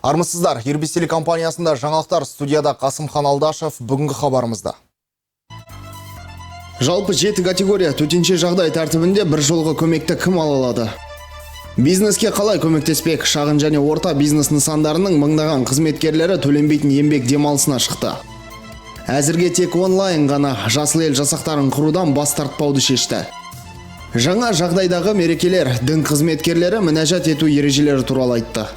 Армысыздар, Ирбис телекомпаниясында жаңалықтар, студияда Қасымхан Алдашев. Бүгінгі хабарымызда. Жалпы 7 категория төтенше жағдай тәртібінде бір жолғы көмекті кім ала алады? Бизнеске қалай көмектеспек? Шағын және орта бизнес нысандарының мыңдаған қызметкерлері төленбейтін еңбек демалысына шықты. Әзірге тек онлайн ғана жасыл ел жасақтарын құрудан бас тартпауды шешті. Жаңа жағдайдағы мерекелер, дін қызметкерлері мінәжат ету ережелері туралы айтты.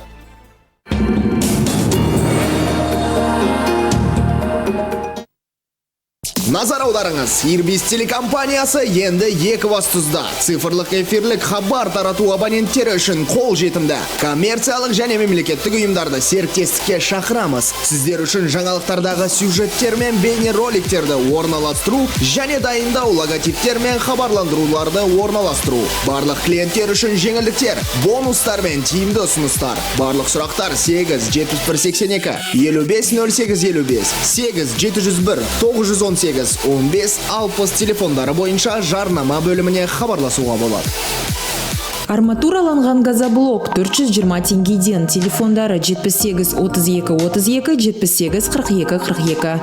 Назар аударыңыз, Ирбис телекомпаниясы енді екібастұзда цифрлық эфирлік хабар тарату абоненттері үшін қол жетімді. Коммерциялық және мемлекеттік ұйымдарды серіктестікке шақырамыз. Сіздер үшін жаңалықтардағы сюжеттер мен бейне роликтерді орналастыру және дайындау, логотиптер мен хабарландыруларды орналастыру. Барлық клиенттер үшін жеңілдіктер, бонустар мен тиімді ұсыныстар. Барлық сұрақтар 8-7182 550855 8-701 918 15-60 телефондары бойынша жарнама бөліміне хабарласуға болады. Арматураланған газоблок 420 теңгеден, телефондары 78 32 32 78 42 42.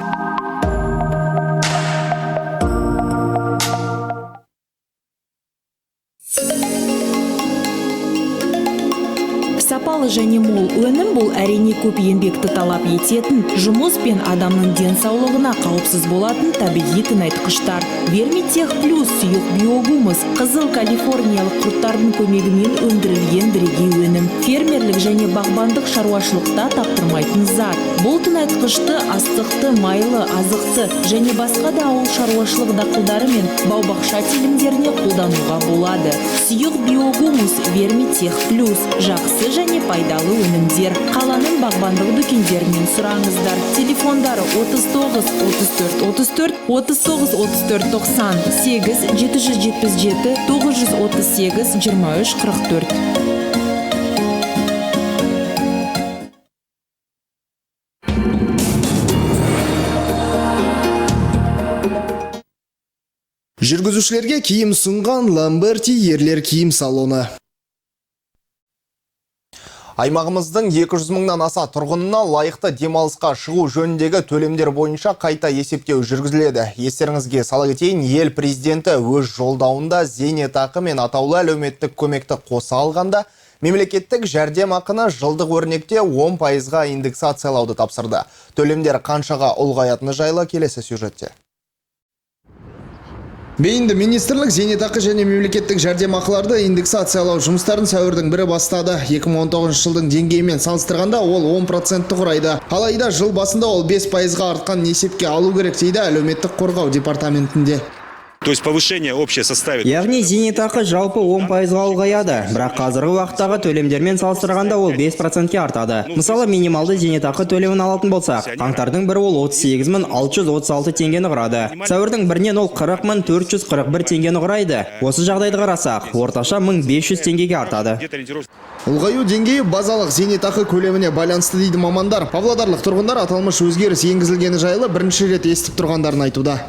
Сапалы және мол өнім бұл әрине көп еңбекті талап ететін, жұмыс пен адамның денсаулығына қауіпсіз болатын табиғи тыңайтқыштар. Вермитех плюс сұйық биогумус қызыл калифорниялық құрттардың көмегімен өндірілген бірегей өнім. Фермерлік және бағбандық шаруашылықта таптырмайтын зат. Бұл тыңайтқышты астықты, майлы, азықты және басқа да ауыл шаруашылық дақылдары мен бау-бақша телімдеріне қолдануға болады. Сұйық биогумус Вермитех плюс жақсы және пайдалы өнімдер. Қаланың бағбандық дүкендерінен сұраңыздар. Телефондары 39 34 34 39 34 90 8 777 938 23 44. Жүргізушілерге киім ұсынған Lamberti ерлер киім салоны. Аймағымыздың 200 мыңнан аса тұрғынына лайықты демалысқа шығу жөніндегі төлемдер бойынша қайта есептеу жүргізіледі. Естеріңізге сала кетейін, ел президенті өз жолдауында зейнетақы мен атаулы әлеуметтік көмекті қоса алғанда мемлекеттік жәрдемақыны жылдық өрнекте 10%-ға индексациялауды тапсырды. Төлемдер қаншаға ұлғаятыны жайлы келесі сюжетте. Бейінді министрлік зейнетақы және мемлекеттік жәрдемақыларды индексациялау жұмыстарын сәуірдің 1-і бастады. 2019 жылдың деңгейімен салыстырғанда ол 10% құрайды. Алайда жыл басында ол 5%-ға артқан есепке алу керек дейді әлеуметтік қорғау департаментінде. То есть повышение общее составит. Яғни зейнетақы жалпы 10%-ға ұлғаяды, бірақ қазіргі уақыттағы төлемдермен салыстырғанда ол 5%-ке артады. Мысалы, минималды зейнетақы төлемін алатын болсақ, қаңтардың 1-і ол 38.636 теңгені құрады. Сәуірдің 1-нен ол 40.441 теңгені құрайды. Осы жағдайды қарасақ, орташа 1500 теңгеге артады. Ұлғаю деңгейі базалық зейнетақы көлеміне байланысты дейді мамандар. Павлодарлық тұрғындар аталмыш өзгеріс енгізілгені жайлы бірінші рет естіп тұрғандарын айтуда.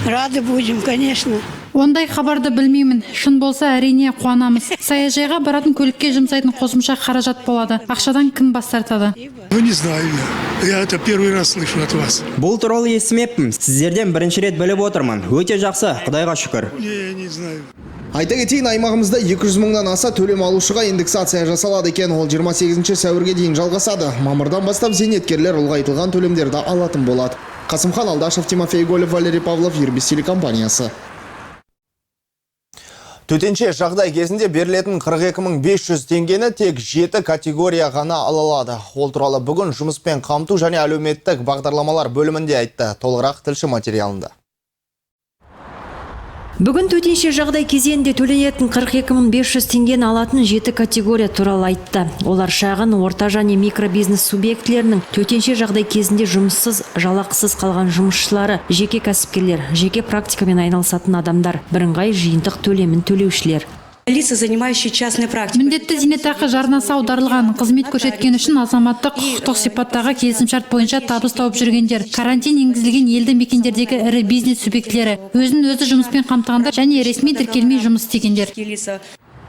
Рады будем, конечно. Ондай хабарды білмеймін. Шын болса әрине қуанамыз. Саяжайға баратын көлікке жұмсайтын қосымша қаражат болады. Ақшадан кім бас тартады? Ну, не знаю я это первый раз слышу от вас. Бұл туралы естімеппін. Сіздерден бірінші рет біліп отырмын. Өте жақсы, Құдайға шүкір. Не знаю. Айта кетейін, аймағымызда 200 мыңнан аса төлем алушыға индексация жасалады екен. Ол 28 сәуірге дейін жалғасады. Мамырдан бастап зейнеткерлер ұлғайтылған төлемдерді алатын болады. Қасымхан Алдашев, Тимофей Голев, Валерий Павлов, Ирбис телекомпаниясы. Төтенше жағдай кезінде берілетін 42.500 теңгені тек 7 категория ғана алалады. Ол туралы бүгін жұмыспен қамту және әлеуметтік бағдарламалар бөлімінде айтты. Толығырақ тілші материалында. Бүгін төтенше жағдай кезеңінде төленетін 42.500 теңгені алатын 7 категория туралы айтты. Олар шағын, орта және микробизнес субъектілерінің төтенше жағдай кезінде жұмыссыз, жалақысыз қалған жұмысшылары, жеке кәсіпкерлер, жеке практикамен айналысатын адамдар, бірыңғай жиынтық төлемін төлеушілер. Лица, занимающие частной практикой. Міндетті зейнетақы жарнасы аударылған, қызмет көрсеткен үшін азаматтық құқықтық сипаттағы келісімшарт бойынша табыс тауып жүргендер, карантин енгізілген елді мекендердегі ірі бизнес субъектілері, өзін өзі жұмыспен қамтығандар және ресми тіркелмей жұмыс істегендер.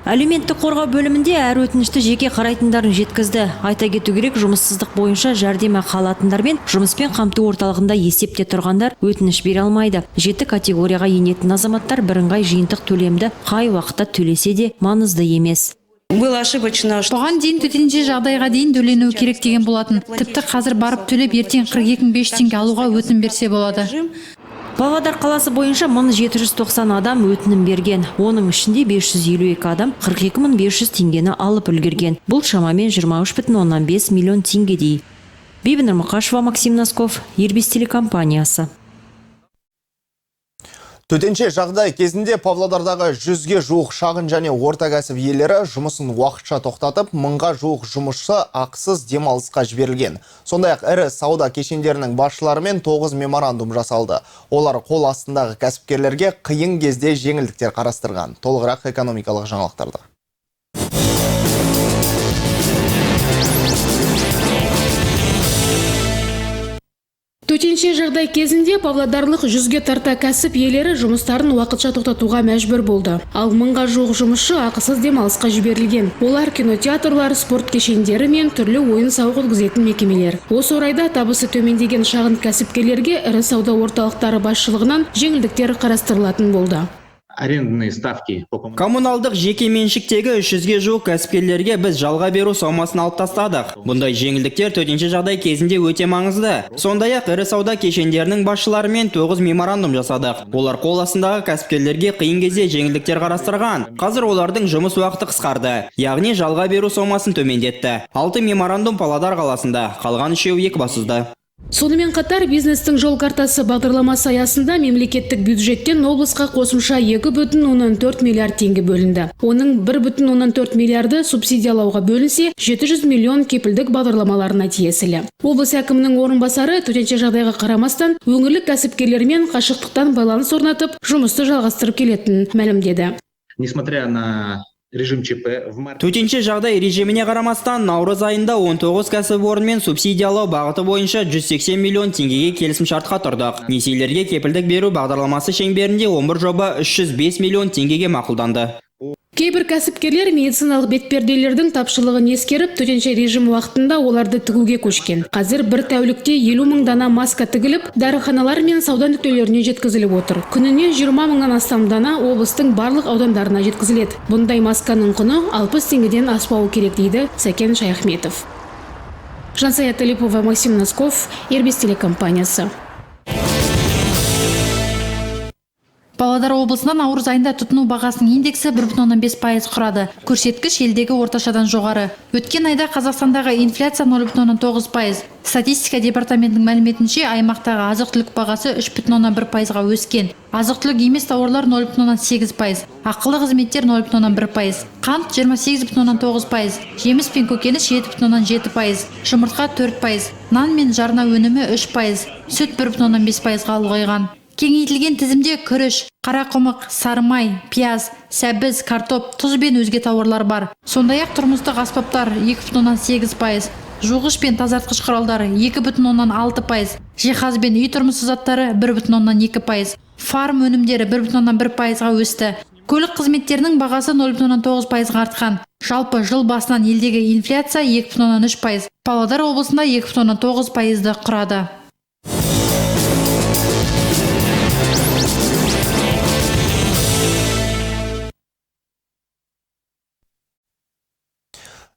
Әлеуметтік қорғау бөлімінде әр өтінішті жеке қарайтындарын жеткізді. Айта кету керек, жұмыссыздық бойынша жәрдемақы алатындар мен жұмыспен қамту орталығында есепте тұрғандар өтініш бере алмайды. 7 категорияға енетін азаматтар бірыңғай жиынтық төлемді қай уақытта төлесе де маңызды емес. Было ошибочно, что Бұған дейін төтенше жағдайға дейін төленуі керек деген болатын. Тіпті қазір барып төлеп ертең 42.500 теңге алуға өтінім берсе болады. Павлодар қаласы бойынша 1790 адам өтінім берген. Оның ішінде 552 адам 42.500 теңгені алып үлгерген. Бұл шамамен 23,5 миллион теңгедей. Бибінір Мұқашева, Максим Носков, Ирбис телекомпаниясы. Төтенше жағдай кезінде Павлодардағы 100-ге жуық шағын және орта кәсіп иелері жұмысын уақытша тоқтатып, 1000-ға жуық жұмысшы ақысыз демалысқа жіберілген. Сондай-ақ ірі сауда кешендерінің басшыларымен 9 меморандум жасалды. Олар қол астындағы кәсіпкерлерге қиын кезде жеңілдіктер қарастырған. Толығырақ экономикалық жаңалықтарда. Төтенше жағдай кезінде павлодарлық 100-ге тарта кәсіп иелері жұмыстарын уақытша тоқтатуға мәжбүр болды. Ал 1000-ға жуық жұмысшы ақысыз демалысқа жіберілген. Олар кинотеатрлар, спорт кешендері мен түрлі ойын-сауық өткізетін мекемелер. Осы орайда табысы төмендеген шағын кәсіпкерлерге ірі сауда орталықтары басшылығынан жеңілдіктер қарастырылатын болды. Арендные ставки. Коммуналдық жеке меншіктегі 300-ге жуық кәсіпкерлерге біз жалға беру сомасын алып тастадық. Бұндай жеңілдіктер төтенше жағдай кезінде өте маңызды. Сондай-ақ ірі сауда кешендерінің басшыларымен 9 меморандум жасадық. Олар қол астындағы кәсіпкерлерге қиын кезде жеңілдіктер қарастырған. Қазір олардың жұмыс уақыты қысқарды, яғни жалға беру сомасын төмендетті. 6 меморандум Павлодар қаласында, қалған 3-еуі Екібастұзда. Сонымен қатар бизнестің жол картасы бағдарламасы аясында мемлекеттік бюджеттен облысқа қосымша 2,4 миллиард теңге бөлінді. Оның 1,4 миллиарды субсидиялауға бөлінсе, 700 миллион кепілдік бағдарламаларына тиесілі. Облыс әкімінің орынбасары төтенше жағдайға қарамастан өңірлік кәсіпкерлермен қашықтықтан байланыс орнатып, жұмысты жалғастырып келетінін мәлімдеді. Несмотря на режим ЧП в марте. Төтенше жағдай режиміне қарамастан наурыз айында 19 кәсіпорынмен субсидиялау бағыты бойынша 180 миллион теңгеге келісімшартқа тұрдық. Несиелерге кепілдік беру бағдарламасы шеңберінде 11 жоба 305 миллион теңгеге мақұлданды. Кейбір кәсіпкерлер медициналық бетперделердің тапшылығын ескеріп, төтенше режим уақытында оларды тігуге көшкен. Қазір бір тәулікте 50 000 дана маска тігіліп, дәріханалар мен сауда нүктелеріне жеткізіліп отыр. Күніне 20 000-нан астам дана облыстың барлық аудандарына жеткізіледі. Бұндай масканың құны 60 теңгеден аспауы керек дейді Сәкен Шаяхметов. Жансая Талипова, Максим Носков, Ирбис телекомпаниясы. Павлодар облысында наурыз айында тұтыну бағасының индексі 1,5% құрады. Көрсеткіш елдегі орташадан жоғары. Өткен айда Қазақстандағы инфляция 0,9%. Статистика департаментінің мәліметінше, аймақтағы азық-түлік бағасы 3,1%-ға өскен. Азық-түлік емес тауарлар 0,8%, ақылы қызметтер 0,1%, қант 28,9%, жеміс пен көкөніс 7,7%, жұмыртқа 4%, нан мен жарна өнімі 3%, сүт 1,5%-ға ұлғайған. Кеңейтілген тізімде күріш, қарақұмық, сарымай, пияз, сәбіз, картоп, тұз бен өзге тауарлар бар. Сондай-ақ тұрмыстық аспаптар 2,8%, жуғыш пен тазартқыш құралдары 2,6%, жиһаз бен үй тұрмысы заттары 1,2%, фарм өнімдері 1,1%-ға өсті. Көлік қызметтерінің бағасы 0,9%-ға артқан. Жалпы жыл басынан елдегі инфляция 2,3%, Павлодар облысында 2,9%-ды құрады.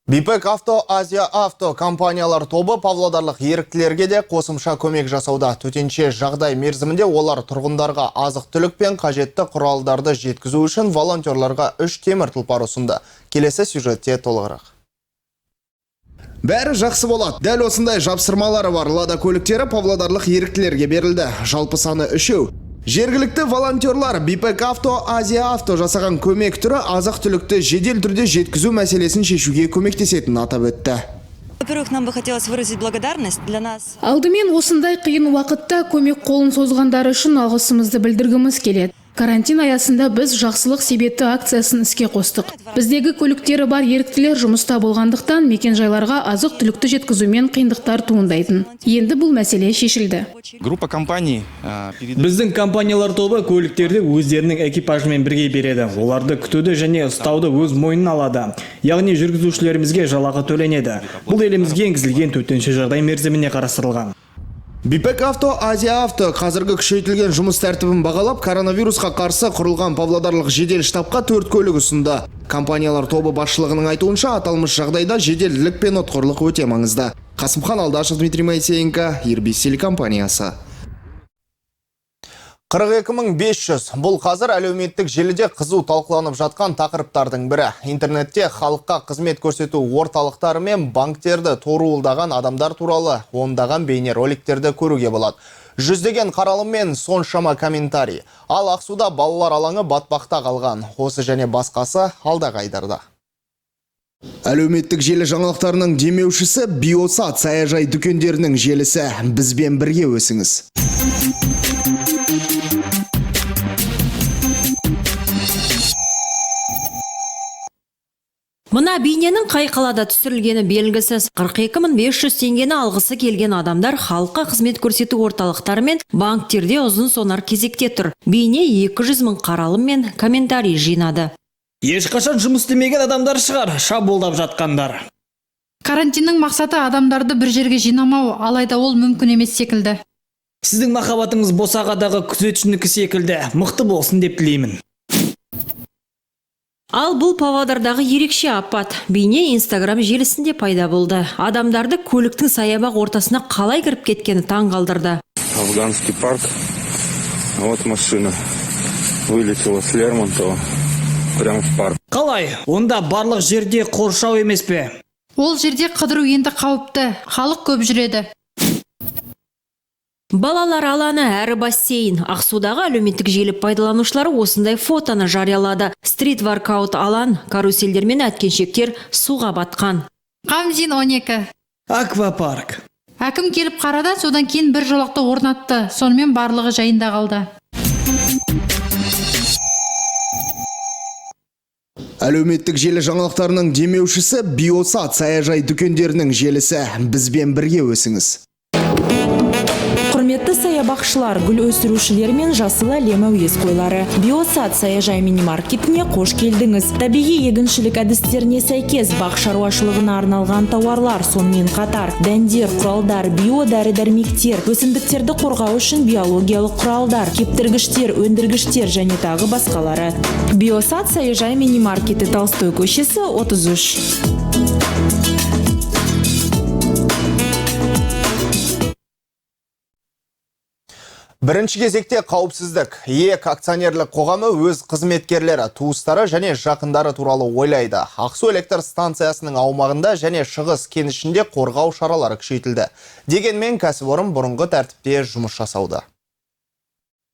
Бипек Авто, Азия Авто компаниялар тобы павлодарлық еріктілерге де қосымша көмек жасауда. Төтенше жағдай мерзімінде олар тұрғындарға азық-түлік пен қажетті құралдарды жеткізу үшін волонтерларға 3 темір тұлпар ұсынды. Келесі сюжетте толығырақ. Бәрі жақсы болады. Дәл осындай жапсырмалары бар Лада көліктері павлодарлық еріктілерге берілді. Жалпы саны 3. Жергілікті волонтерлар Бипек Авто, Азия Авто жасаған көмек түрі азық-түлікті жедел түрде жеткізу мәселесін шешуге көмектесетінін атап өтті. Во-первых, нам бы хотелось выразить благодарность для нас. Алдымен осындай қиын уақытта көмек қолын созғандары үшін алғысымызды білдіргіміз келеді. Карантин аясында біз жақсылық себетті акциясын іске қостық. Біздегі көліктері бар еріктілер жұмыста болғандықтан мекенжайларға азық түлікті жеткізумен қиындықтар туындайтын. Енді бұл мәселе шешілді. Группа компаний Біздің компаниялар тобы көліктерді өздерінің экипажымен бірге береді. Оларды күтуді және ұстауды өз мойнына алады. Яғни жүргізушілерімізге жалақы төленеді. Бұл елімізге енгізілген төтенше жағдай мерзіміне қарастырылған. Бипек Авто, Азия Авто қазіргі күшейтілген жұмыс тәртібін бағалап, коронавирусқа қарсы құрылған Павлодарлық жедел штабқа 4 көлік ұсынды. Компаниялар тобы басшылығының айтуынша, аталмыш жағдайда жеделділік пен отқырлық өте маңызды. Қасымхан Алдашев, Дмитрий Моисеенко, Ирбис телекомпаниясы. 42.500. Бұл қазір әлеуметтік желіде қызу талқыланып жатқан тақырыптардың бірі. Интернетте халыққа қызмет көрсету орталықтары мен банктерді торуылдаған адамдар туралы ондаған бейнероликтерді көруге болады. Жүздеген қаралым мен соншама комментарий. Ал Ақсуда балалар алаңы батпақта қалған. Осы және басқасы алдағы айдарда. Әлеуметтік желі жаңалықтарының демеушісі Биосат саяжай дүкендерінің желісі. Бізбен бірге өсіңіз. Мына бейненің қай қалада түсірілгені белгісіз. 42.500 теңгені алғысы келген адамдар халыққа қызмет көрсету орталықтары мен банктерде ұзын сонар кезекте тұр. Бейне 200 мың қаралым мен комментарий жинады. Ешқашан жұмыс істемеген адамдар шығар, шабуылдап жатқандар. Карантиннің мақсаты адамдарды бір жерге жинамау, алайда ол мүмкін емес секілді. Сіздің махаббатыңыз босағадағы күзетшінікі секілді мықты болсын деп тілеймін. Ал бұл Павлодардағы ерекше апат. Бейне Инстаграм желісінде пайда болды. Адамдарды көліктің саябақ ортасына қалай кіріп кеткені таң қалдырды. Афганский парк. Вот машина. Вылетела с Лермонтова. Прямо в парк. Қалай? Онда барлық жерде қоршау емес пе? Ол жерде қыдыру енді қауіпті. Халық көп жүреді. Балалар алаңы әрі бассейн. Ақсудағы әлеуметтік желі пайдаланушылары осындай фотоны жариялады. Стрит-воркаут алаң, каруселдер мен әткеншектер суға батқан. Қамзин 12. Аквапарк. Әкім келіп қарады, содан кейін бір жолақты орнатты. Сонымен барлығы жайында қалды. Әлеуметтік желі жаңалықтарының демеушісі Биосат саяжай дүкендерінің желісі. Бізбен бірге өсіңіз. Құрметті саябақшылар, гүл өсірушілер мен жасыл әлем әуесқойлары. Биосат саяжай мини-маркетіне қош келдіңіз. Табиғи егіншілік әдістеріне сәйкес бақ шаруашылығына арналған тауарлар, сонымен қатар дәндер, құралдар, биодәрі-дәрмектер, өсімдіктерді қорғау үшін биологиялық құралдар, кептіргіштер, өндіргіштер және тағы басқалары. Биосат саяжай мини-маркеті Толстой көшесі 33. Бірінші кезекте қауіпсіздік. ЕК акционерлік қоғамы өз қызметкерлері, туыстары және жақындары туралы ойлайды. Ақсу электр станциясының аумағында және шығыс кенішінде қорғау шаралары күшейтілді. Дегенмен кәсіпорын бұрынғы тәртіпте жұмыс жасауда.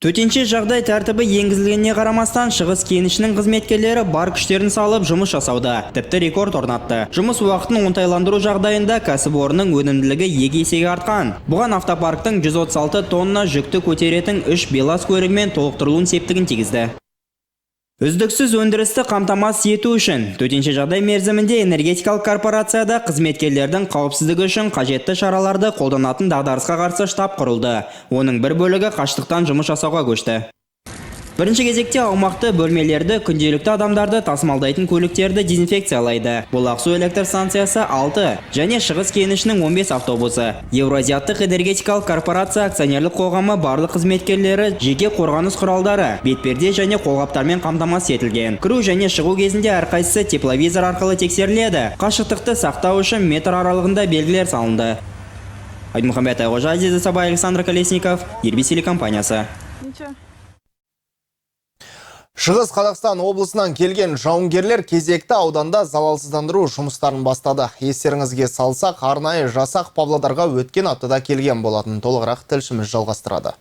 Төтенше жағдай тәртібі енгізілгеніне қарамастан шығыс кенішінің қызметкерлері бар күштерін салып жұмыс жасауда. Тіпті рекорд орнатты. Жұмыс уақытын оңтайландыру жағдайында кәсіпорынның өнімділігі 2 есеге артқан. Бұған автопарктың 136 тонна жүкті көтеретін 3 БелАЗ көлігімен толықтырылуын септігін тигізді. Үздіксіз өндірісті қамтамасыз ету үшін төтенше жағдай мерзімінде энергетикалық корпорацияда қызметкерлердің қауіпсіздігі үшін қажетті шараларды қолданатын дағдарысқа қарсы штаб құрылды. Оның бір бөлігі қашықтан жұмыс жасауға көшті. Бірінші кезекте аумақты бөлмелерді, күнделікті адамдарды тасымалдайтын көліктерді дезинфекциялайды. Бұл Ақсу электр станциясы 6 және шығыс кенішінің 15 автобусы. Евразиаттық энергетикалық корпорация акционерлік қоғамы барлық қызметкерлері жеке қорғаныс құралдары, бетперде және қолғаптармен қамтамасыз етілген. Кіру және шығу кезінде әрқайсысы тепловизор арқылы тексеріледі. Қашықтықты сақтау үшін метр аралығында белгілер салынды. Айтмұхамбет Айғожа, Азиза Сабай, Александр Колесников, Ирбис телекомпаниясы. Шығыс Қазақстан облысынан келген жауынгерлер кезекті ауданда залалсыздандыру жұмыстарын бастады. Естеріңізге салсақ, арнайы жасақ Павлодарға өткен аптада келген болатын. Толығырақ тілшіміз жалғастырады.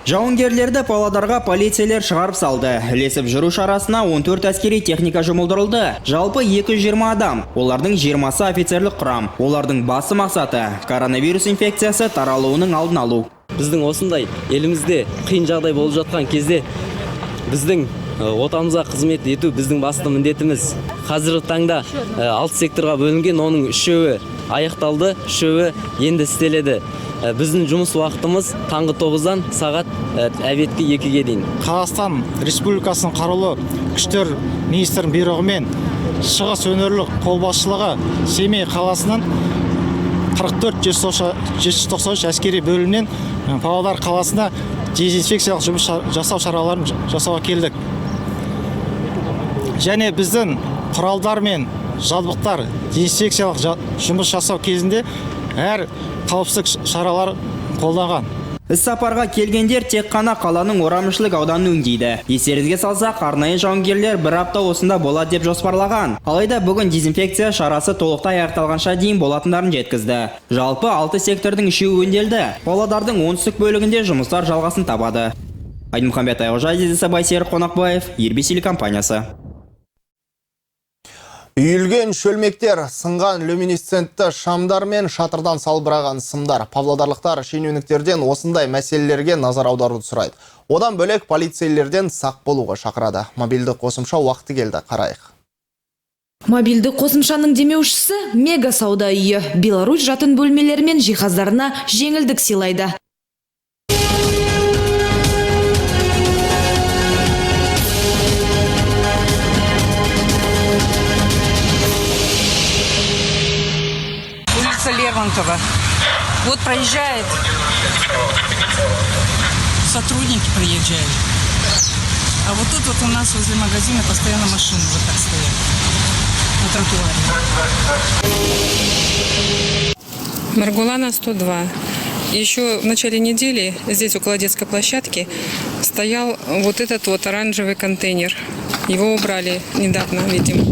Жауынгерлерді Павлодарға полицейлер шығарып салды. Ілесіп жүру шарасына 14 әскери техника жұмылдырылды. Жалпы 220 адам. Олардың 20-сы офицерлік құрам. Олардың басы мақсаты коронавирус инфекциясы таралуының алдын алу. Біздің осындай елімізде қиын жағдай болып жатқан кезде біздің отанымызға қызмет ету біздің басты міндетіміз. Қазіргі таңда 6 секторға бөлінген, оның 3-і аяқталды, 3-і енді істеледі. Біздің жұмыс уақытымыз таңғы 9-дан сағат әветкі 2-ге дейін. Қазақстан Республикасының қарулы күштер министрінің бұйрығымен Шығыс өңірлік қолбасшылығы Семей қаласынан 44-793 әскери бөлімнен Павлодар қаласына дезинфекциялық жұмыс жасау шараларын жасауға келдік. Және біздің құралдар мен жабдықтар дезинфекциялық жұмыс жасау кезінде әр қауіпсіздік шаралар қолданған. Іс-сапарға келгендер тек қана қаланың Орамішілік ауданын өңдейді. Естеріңізге салсақ, арнайы жауынгерлер бір апта осында болады деп жоспарлаған. Алайда бүгін дезинфекция шарасы толықтай аяқталғанша дейін болатындарын жеткізді. Жалпы 6 сектордың 3-і өнделді. Павлодардың оңтүстік бөлігінде жұмыстар жалғасын табады. Айдынмұхамбет Айғожа, Байсерік Қонақбаев, ERBS телекомпаниясы. Үйілген шөлмектер, сынған люминесцентті шамдар мен шатырдан салбыраған сымдар. Павлодарлықтар шенеуніктерден осындай мәселелерге назар аударуды сұрайды. Одан бөлек полицейлерден сақ болуға шақырады. Мобильді қосымша уақыты келді, қарайық. Мобильді қосымшаның демеушісі Мега сауда үйі. Беларусь жатын бөлмелері мен жиһаздарына жеңілдік сыйлайды. Лермонтова. Вот проезжает, сотрудники приезжают. А вот тут вот у нас возле магазина постоянно машины вот так стоят на тротуаре. Маргулана 102. Еще в начале недели здесь около детской площадки стоял вот этот вот оранжевый контейнер. Его убрали недавно, видимо.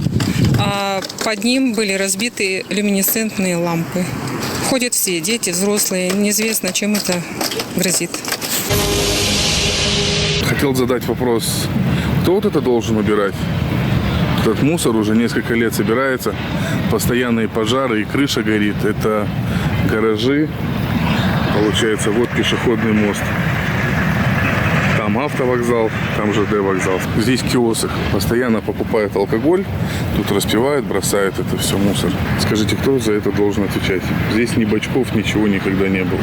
А под ним были разбиты люминесцентные лампы. Ходят все, дети, взрослые. Неизвестно, чем это грозит. Хотел задать вопрос, кто вот это должен убирать? Этот мусор уже несколько лет собирается, постоянные пожары и крыша горит. Это гаражи, получается, вот пешеходный мост. Там автовокзал, там ЖД вокзал. Здесь киоск. Постоянно покупают алкоголь, тут распивают, бросают это все мусор. Скажите, кто за это должен отвечать? Здесь ни бачков, ничего никогда не было.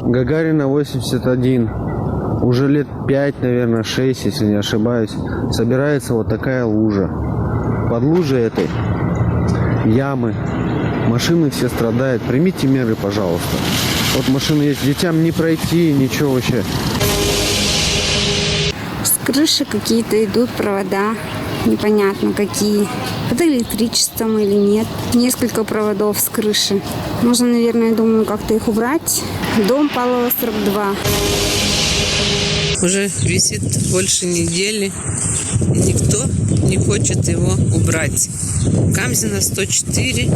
Гагарина 81. Уже лет 5, наверное, 6, если не ошибаюсь. Собирается вот такая лужа. Под лужей этой ямы. Машины все страдают. Примите меры, пожалуйста. Вот машины есть, детям не пройти, ничего вообще. С крыши какие-то идут провода, непонятно какие. Под электричеством или нет. Несколько проводов с крыши. Можно, наверное, думаю, как-то их убрать. Дом Павлова 42. Уже висит больше недели, и никто не хочет его убрать. Камзина 104.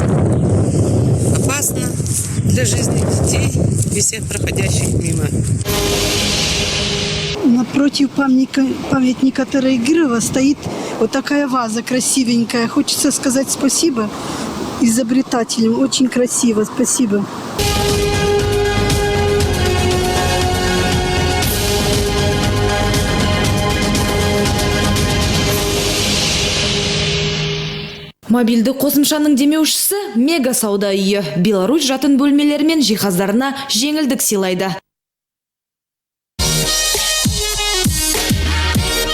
Опасно для жизни детей и всех проходящих мимо. Напротив памятника Тараигырова стоит вот такая ваза красивенькая. Хочется сказать спасибо изобретателям. Очень красиво. Спасибо. Мобильді қосымшаның демеушісі Мега сауда үйі. Беларусь жатын бөлмелері мен жиһаздарына жеңілдік сыйлайды.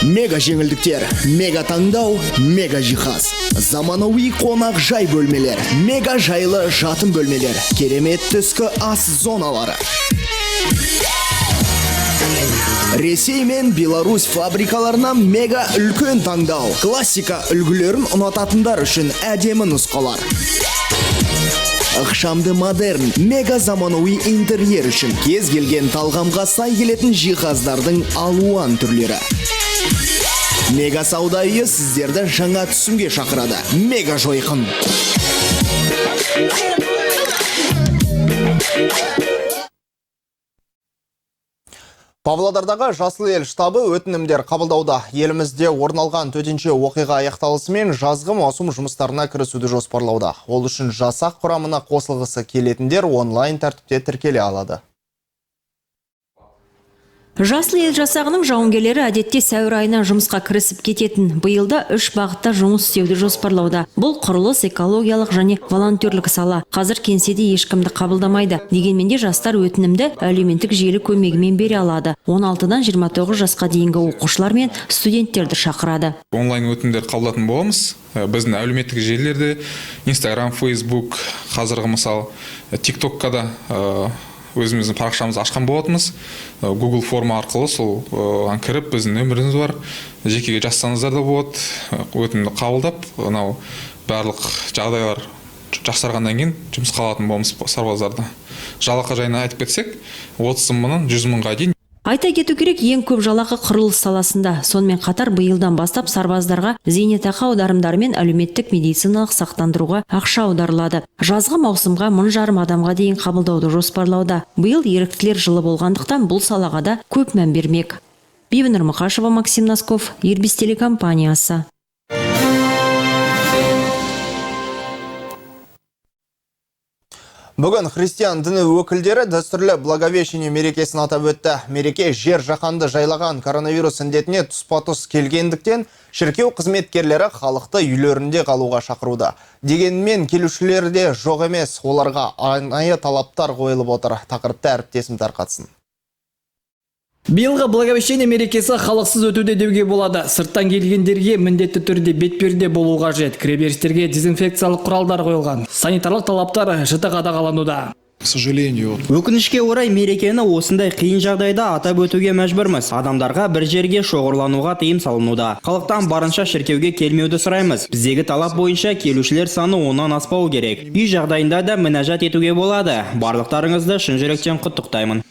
Мега жеңілдіктер, мега таңдау, мега жиһаз. Заманауи қонақ жай бөлмелер, мега жайлы жатын бөлмелер, керемет түскі ас зоналары. Ресей мен Беларусь фабрикаларына мега үлкен таңдау. Классика үлгілерін ұнататындар үшін әдемі нұсқалар. Ықшамды модерн, мега заманауи интерьер үшін кез келген талғамға сай келетін жиһаздардың алуан түрлері. Мега сауда үйі сіздерді жаңа түсімге шақырады. Мега жойқын. Павлодардағы Жасыл ел штабы өтінімдер қабылдауда. Елімізде орын алған төтенше оқиға аяқталысымен жазғы маусым жұмыстарына кірісуді жоспарлауда. Ол үшін жасақ құрамына қосылғысы келетіндер онлайн тәртіпте тіркеле алады. Жасыл ел жасағының жауынгерлері әдетте сәуір айынан жұмысқа кірісіп кететін. Биылда 3 бағытта жұмыс істеуді жоспарлауда. Бұл құрылыс, экологиялық және волонтерлік сала. Қазір кеңседе ешкімді қабылдамайды. Дегенмен де жастар өтінімді әлеуметтік желі көмегімен бере алады. 16-дан 29 жасқа дейінгі оқушылар мен студенттерді шақырады. Онлайн өтінімдер қабылдатын боламыз. Біздің әлеуметтік желілерде Instagram, Facebook, қазіргі мысал TikTok'ка да өзіміздің парақшамызды ашқан болатынбыз. Google форма арқылы сол кіріп біздің нөміріміз бар. Жекеге жазсаңыздар да болады. Өтінімді қабылдап, анау барлық жағдайлар жақсарғаннан кейін жұмысқа алатын боламыз сарбаздарды. Жалақы жайына айтып кетсек, 30 мыңнан 100 мыңға дейін. Айта кету керек, ең көп жалақы құрылыс саласында. Сонымен қатар биылдан бастап сарбаздарға зейнетақы аударымдары мен әлеуметтік медициналық сақтандыруға ақша аударылады. Жазғы маусымға 1000 адамға дейін қабылдауды жоспарлауда. Биыл еріктілер жылы болғандықтан бұл салаға да көп мән бермек. Бибінұр Мұқашева, Максим Носков, Ирбис телекомпаниясы. Бүгін христиан діні өкілдері дәстүрлі Благовещение мерекесін атап өтті. Мереке жер жаһанды жайлаған коронавирус індетіне тұспа-тұс келгендіктен шіркеу қызметкерлері халықты үйлерінде қалуға шақыруда. Дегенмен келушілерде жоқ емес, оларға арнайы талаптар қойылып отыр. Тақырыпты әріптесім тарқатсын. Биылғы Благовещение мерекесі халықсыз өтуде деуге болады. Сырттан келгендерге міндетті түрде бетперде болу қажет. Кіреберістерге дезинфекциялық құралдар қойылған. Санитарлық талаптар жіті қадағалануда. К сожалению. Өкінішке орай мерекені осындай қиын жағдайда атап өтуге мәжбүрміз. Адамдарға бір жерге шоғырлануға тыйым салынуда. Халықтан барынша шіркеуге келмеуді сұраймыз. Біздегі талап бойынша келушілер саны 10-нан аспау керек. Үй жағдайында да мінәжат етуге болады. Барлықтарыңызды шын жүректен құттықтаймын.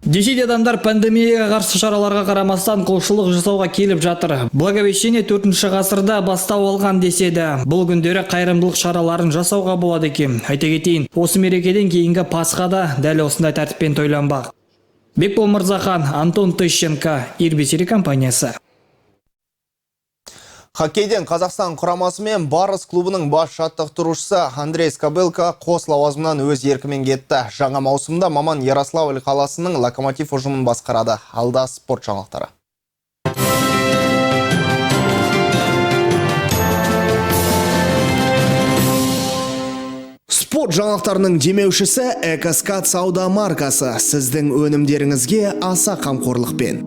Десе де адамдар пандемияға қарсы шараларға қарамастан құлшылық жасауға келіп жатыр. Благовещение 4-ші ғасырда бастау алған деседі. Бұл күндері қайырымдылық шараларын жасауға болады екен. Айта кетейін, осы мерекеден кейінгі Пасхада дәл осындай тәртіппен тойланбақ. Бекбол Мырзахан, Антон Тыщенко, Ирбис телекомпаниясы. Хоккейден Қазақстан құрамасы мен Барыс клубының бас жаттықтырушысы Андрей Скабелка қос лауазымнан өз еркімен кетті. Жаңа маусымда маман Ярославль қаласының Локомотив ұжымын басқарады. Алда спорт жаңалықтары. Спорт жаңалықтарының демеушісі Экоскат сауда маркасы. Сіздің өнімдеріңізге аса қамқорлықпен.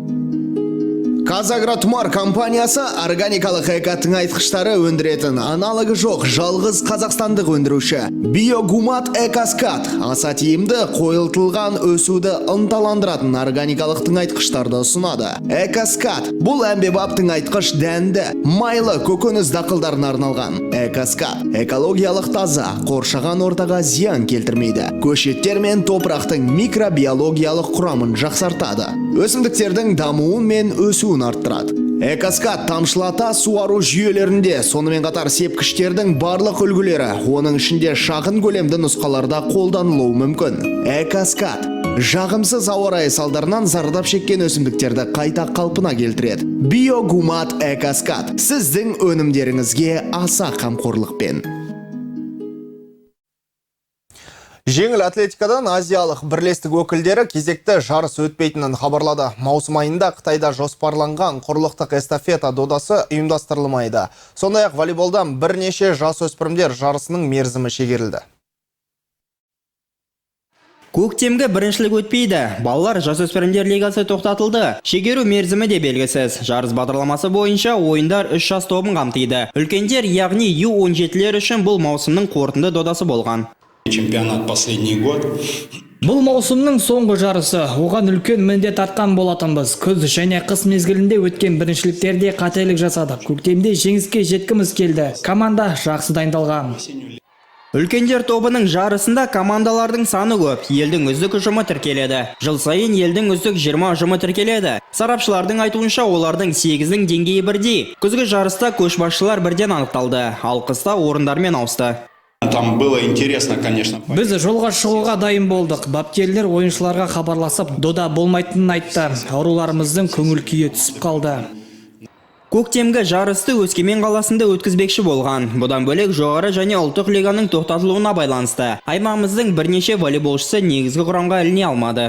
Казагратмар компаниясы органикалық эко-тыңайтқыштары өндіретін аналогы жоқ жалғыз қазақстандық өндіруші. Биогумат Экоскат аса тиімді қойылтылған өсуді ынталандыратын органикалық тыңайтқыштарды ұсынады. Экоскат бұл әмбебап тыңайтқыш дәнді, майлы көкөніс дақылдарына арналған. Экоскат экологиялық таза, қоршаған ортаға зиян келтірмейді. Көшеттер мен топырақтың микробиологиялық құрамын жақсартады. Өсімдіктердің дамуын мен өсуін арттырады. Экоскат тамшылата суару жүйелерінде, сонымен қатар сепкіштердің барлық үлгілері, оның ішінде шағын көлемді нұсқаларда қолданылуы мүмкін. Экоскат жағымсыз ауа райы салдарынан зардап шеккен өсімдіктерді қайта қалпына келтіреді. Биогумат Экоскат сіздің өнімдеріңізге аса қамқорлықпен. Жеңіл атлетикадан азиялық бірлестік өкілдері кезекті жарыс өтпейтінін хабарлады. Маусым айында Қытайда жоспарланған құрлықтық эстафета додасы ұйымдастырылмайды. Сондай-ақ волейболдан бірнеше жасөспірімдер жарысының мерзімі шегерілді. Көктемгі біріншілік өтпейді. Балалар жасөспірімдер лигасы тоқтатылды. Шегеру мерзімі де белгісіз. Жарыс бағдарламасы бойынша ойындар 3 жас тобын қамтиды. Үлкендер, яғни U17-лер үшін бұл маусымның қорытынды додасы болған. Чемпионат последний год. Бұл маусымның соңғы жарысы. Оған үлкен міндет артқан болатынбыз. Күз және қыс мезгілінде өткен біріншіліктерде қателік жасадық. Көктемде жеңіске жеткіміз келді. Команда жақсы дайындалған. Үлкендер тобының жарысында командалардың саны көп. Елдің үздік ұжымы тіркеледі. Жыл сайын елдің үздік 20 ұжымы тіркеледі. Сарапшылардың айтуынша олардың 8-дің деңгейі бірдей. Күзгі жарыста көшбасшылар бірден анықталды. Ал қыста орындармен ауысты. Там было интересно, конечно. Біз жолға шығуға дайын болдық. Бапкерлер ойыншыларға хабарласып, дода болмайтынын айтты. Ауруларымыздың көңіл күйі түсіп қалды. Көктемгі жарысты Өскемен қаласында өткізбекші болған. Бұдан бөлек жоғары және ұлттық лиганың тоқтатылуына байланысты. Аймағымыздың бірнеше волейболшысы негізгі құрамға іліне алмады.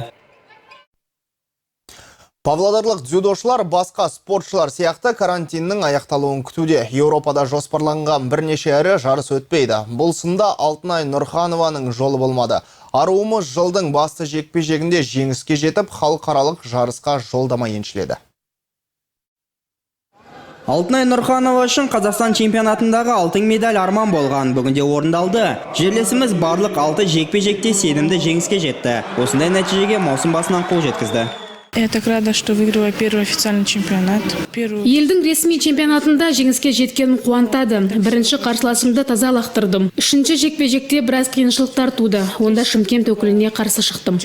Павлодарлық дзюдошылар басқа спортшылар сияқты карантиннің аяқталуын күтуде. Еуропада жоспарланған бірнеше ірі жарыс өтпейді. Бұл сында Алтынай Нұрханованың жолы болмады. Аруымыз жылдың басты жекпе-жегінде жеңіске жетіп, халықаралық жарысқа жолдама еншіледі. Алтынай Нұрханова үшін Қазақстан чемпионатындағы алтын медаль арман болған, бүгінде орындалды. Жерлесіміз барлық 6 жекпе-жекте сенімді жеңіске жетті. Осындай нәтижеге маусым басынан қол жеткізді. Я так рада, что выиграла первый официальный чемпионат. Елдің ресми чемпионатында жеңіске жеткенін қуантады. Бірінші қарсыласымды таза лақтырдым. Үшінші жекпе-жекте біраз қиыншылықтар туды. Онда Шымкент өкіліне қарсы шықтым.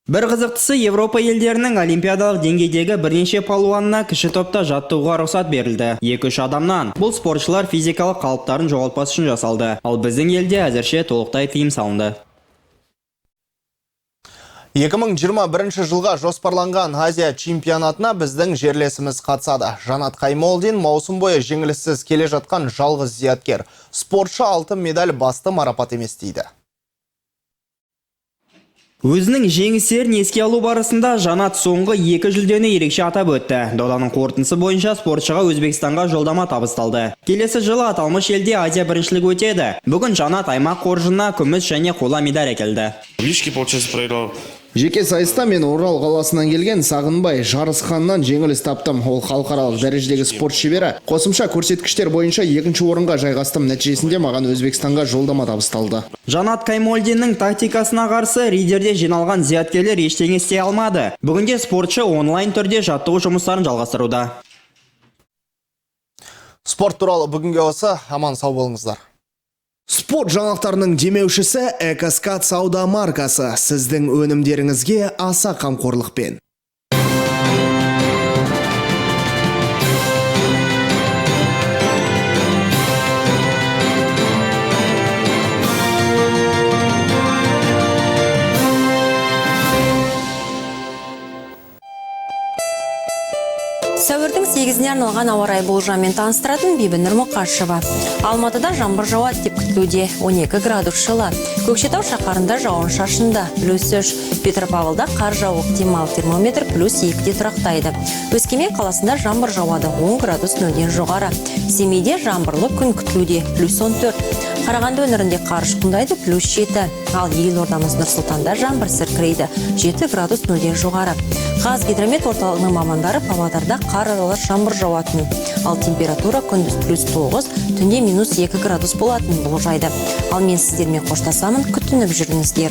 Бір қызықтысы, Европа елдерінің олимпиадалық деңгейдегі бірнеше палуанына кіші топта жаттығуға рұқсат берілді. 2-3 адамнан. Бұл спортшылар физикалық қалыптарын жоғалтпас үшін жасалды. Ал біздің елде әзірше толықтай тыйым салынды. 2021 жылға жоспарланған Азия чемпионатына біздің жерлесіміз қатысады. Жанат Қаймолдин маусым бойы жеңіліссіз келе жатқан жалғыз зияткер. Спортшы алтын медаль басты марапат емес дейді. Өзінің жеңістерін еске алу барысында Жанат соңғы 2 жүлдені ерекше атап өтті. Доданың қорытындысы бойынша спортшыға Өзбекстанға жолдама табысталды. Келесі жылы аталмыш елде Азия біріншілігі өтеді. Бүгін Жанат аймақ қоржынына күміс және қола медаль әкелді. Жеке сайыста мен Орал қаласынан келген Сағынбай Жарысханнан жеңіліс таптым. Ол халықаралық дәрежедегі спорт шебері. Қосымша көрсеткіштер бойынша 2-ші орынға жайғастым. Нәтижесінде маған Өзбекстанға жолдама табысталды. Жанат Қаймолдиннің тактикасына қарсы ридерде жиналған зияткерлер ештеңе істей алмады. Бүгінде спортшы онлайн түрде жаттығу жұмыстарын жалғастыруда. Спорт туралы бүгінге осы, аман сау болыңыздар. Спорт жаңалықтарының демеушісі Экоскат сауда маркасы. Сіздің өнімдеріңізге аса қамқорлықпен. Сәуірдің 8-іне арналған ауа райы болжамымен таныстыратын Бибінұр Мұқашева. Алматыда жаңбыр жауады деп күтілуде, 12 градус жылы. Көкшетау шаһарында жауын шашында +3. Петропавлда қар жауы ықтимал, термометр +2-де тұрақтайды. Өскемен қаласында жаңбыр жауады, 10 градус 0-ден жоғары. Семейде жаңбырлы күн күтілуде, +14. Қарағанды өңірінде қар ұшқындайды, +7. Ал елордамыз Нұр-Сұлтанда жаңбыр сіркірейді, 7 градус 0-ден жоғары. Қазгидромет орталығының мамандары Павлодарда қар аралас жаңбыр жауатын. Ал температура күндіз +9, түнде -2 градус болатын болжайды. Ал мен сіздермен қоштасамын, күтініп жүріңіздер.